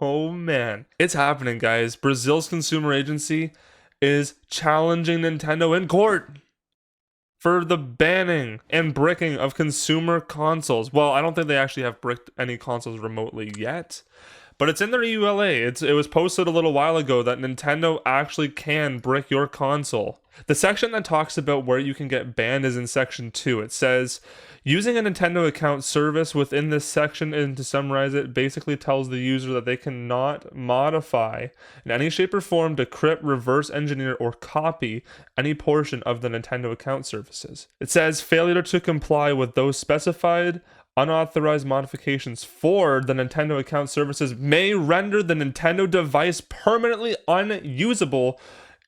Oh man, it's happening, guys. Brazil's consumer agency is challenging Nintendo in court for the banning and bricking of consumer consoles. Well, I don't think they actually have bricked any consoles remotely yet, but it's in their EULA. It was posted a little while ago that Nintendo actually can brick your console. The section that talks about where you can get banned is in section 2. It says, using a Nintendo account service within this section, and to summarize it, basically tells the user that they cannot modify in any shape or form, decrypt, reverse engineer, or copy any portion of the Nintendo account services. It says failure to comply with those specified unauthorized modifications for the Nintendo account services may render the Nintendo device permanently unusable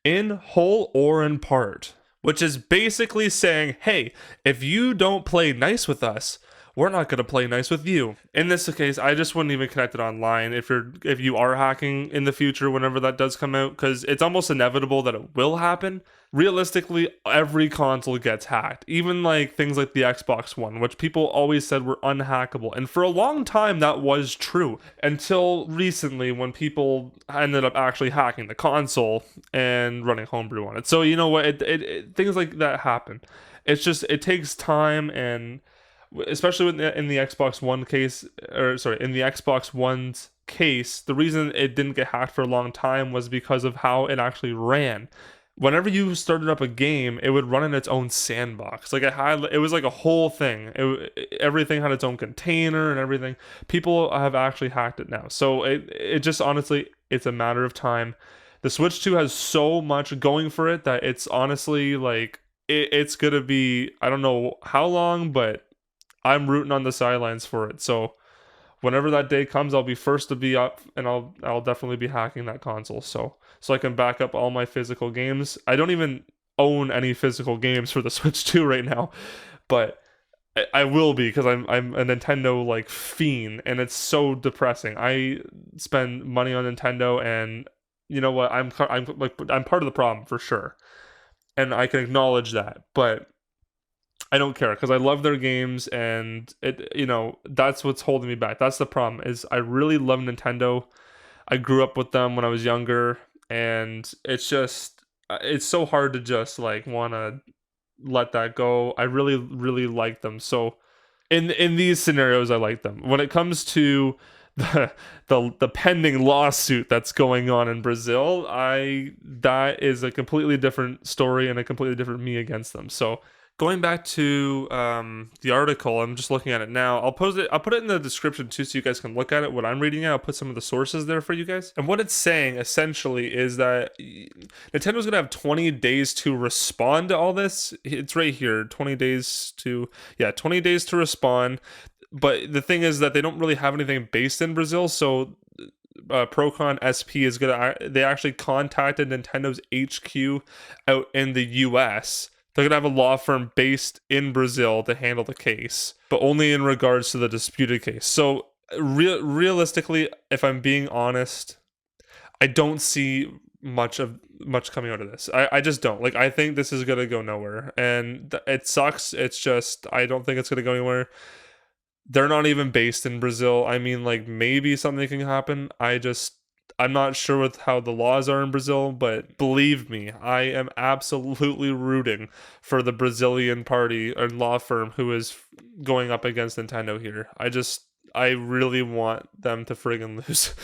in whole or in part. Which is basically saying, hey, if you don't play nice with us, we're not going to play nice with you. In this case, I just wouldn't even connect it online if you are hacking in the future, whenever that does come out, because it's almost inevitable that it will happen. Realistically, every console gets hacked, even like things like the Xbox One, which people always said were unhackable. And for a long time, that was true, until recently when people ended up actually hacking the console and running homebrew on it. So you know what, things like that happen. It's just, it takes time, and especially in the Xbox One case, in the Xbox One's case, the reason it didn't get hacked for a long time was because of how it actually ran. Whenever you started up a game, it would run in its own sandbox. Like it was like a whole thing. Everything had its own container and everything. People have actually hacked it now. So it just, honestly, it's a matter of time. The Switch 2 has so much going for it that it's honestly like, it's going to be, I don't know how long, but I'm rooting on the sidelines for it. So whenever that day comes, I'll be first to be up, and I'll definitely be hacking that console so I can back up all my physical games. I don't even own any physical games for the Switch 2 right now, but I will be, because I'm a Nintendo like fiend, and it's so depressing. I spend money on Nintendo, and you know what? I'm part of the problem for sure, and I can acknowledge that, but I don't care, because I love their games, and that's what's holding me back. That's the problem, is I really love Nintendo. I grew up with them when I was younger, and it's so hard to just like want to let that go. I really, really like them. So in these scenarios, I like them. When it comes to the pending lawsuit that's going on in Brazil, that is a completely different story and a completely different me against them. So going back to the article, I'm just looking at it now. I'll put it in the description too, so you guys can look at it. What I'm reading out, I'll put some of the sources there for you guys. And what it's saying essentially is that Nintendo's gonna have 20 days to respond to all this. It's right here, 20 days to respond. But the thing is that they don't really have anything based in Brazil, so Procon-SP they actually contacted Nintendo's HQ out in the US. They're going to have a law firm based in Brazil to handle the case, but only in regards to the disputed case. So realistically, if I'm being honest, I don't see much coming out of this. I just don't. Like, I think this is going to go nowhere, and it sucks. It's just, I don't think it's going to go anywhere. They're not even based in Brazil. I mean, like, maybe something can happen. I'm not sure with how the laws are in Brazil, but believe me, I am absolutely rooting for the Brazilian party or law firm who is going up against Nintendo here. I really want them to friggin' lose.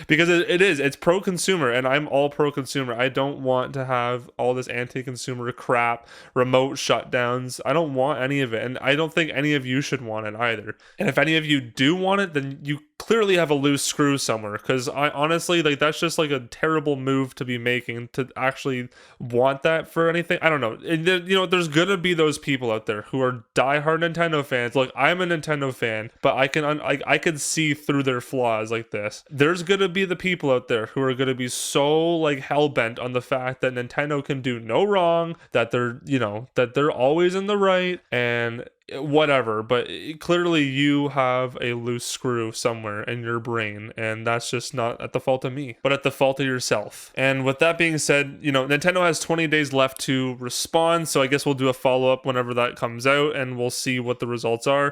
Because it's pro-consumer, and I'm all pro-consumer. I don't want to have all this anti-consumer crap, remote shutdowns. I don't want any of it, and I don't think any of you should want it either. And if any of you do want it, then you clearly have a loose screw somewhere, because I honestly, like, that's just like a terrible move to be making, to actually want that for anything. I don't know. And there's gonna be those people out there who are diehard Nintendo fans. Look, I'm a Nintendo fan, but I can see through their flaws like this. There's gonna be the people out there who are gonna be so like hell-bent on the fact that Nintendo can do no wrong, that they're always in the right, and whatever. But clearly you have a loose screw somewhere in your brain, and that's just not at the fault of me, but at the fault of yourself. And with that being said, Nintendo has 20 days left to respond, so I guess we'll do a follow-up whenever that comes out, and we'll see what the results are.